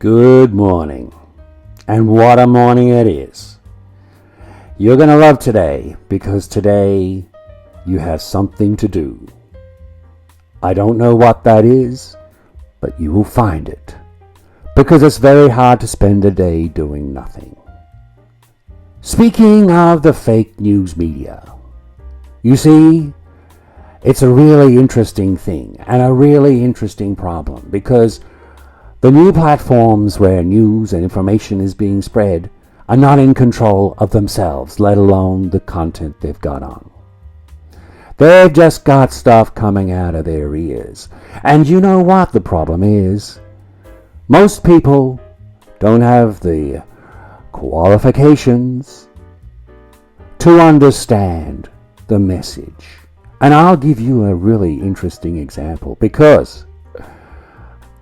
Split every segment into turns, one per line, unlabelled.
Good morning, and what a morning it is. You're going to love today because today you have something to do. I don't know what that is, but you will find it because it's very hard to spend a day doing nothing. Speaking of the fake news media, you see, it's a really interesting thing and a really interesting problem because the new platforms where news and information is being spread are not in control of themselves, let alone the content they've got on. They've just got stuff coming out of their ears. And you know what the problem is? Most people don't have the qualifications to understand the message. And I'll give you a really interesting example because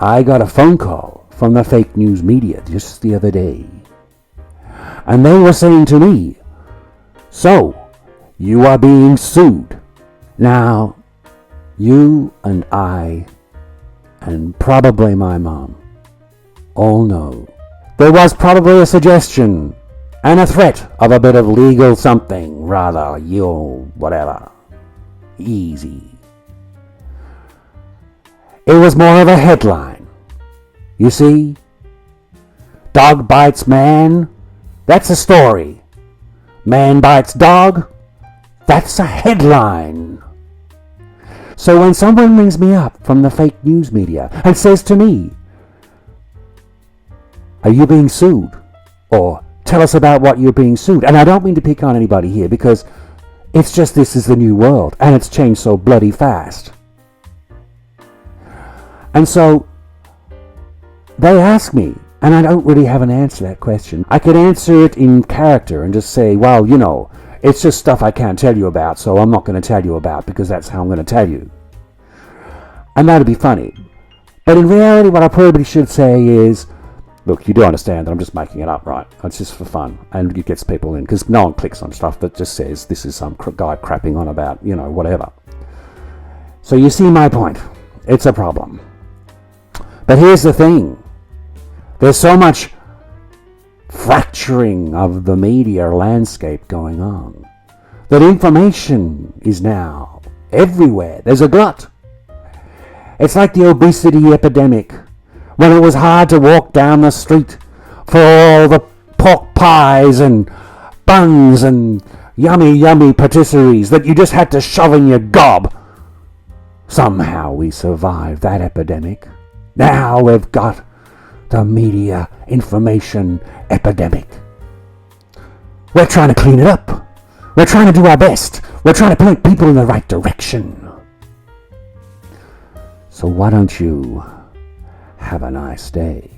I got a phone call from the fake news media just the other day. And they were saying to me, "So, you are being sued." Now, you and I, and probably my mom, all know there was probably a suggestion and a threat of a bit of legal something, rather, whatever. Easy. It was more of a headline. You see, dog bites man, that's a story. Man bites dog, that's a headline. So when someone rings me up from the fake news media and says to me, "Are you being sued?" Or "Tell us about what you're being sued." And I don't mean to pick on anybody here because it's just this is the new world and it's changed so bloody fast. And so they ask me, and I don't really have an answer to that question. I could answer it in character and just say, well, it's just stuff I can't tell you about, so I'm not going to tell you about because that's how I'm going to tell you. And that'd be funny. But in reality, what I probably should say is, look, you do understand that I'm just making it up, right? It's just for fun. And it gets people in, because no one clicks on stuff that just says this is some guy crapping on about, whatever. So you see my point. It's a problem. But here's the thing. There's so much fracturing of the media landscape going on that information is now everywhere. There's a glut. It's like the obesity epidemic when it was hard to walk down the street for all the pork pies and buns and yummy patisseries that you just had to shove in your gob. Somehow we survived that epidemic. Now we've got the media information epidemic. We're trying to clean it up. We're trying to do our best. We're trying to point people in the right direction. So why don't you have a nice day?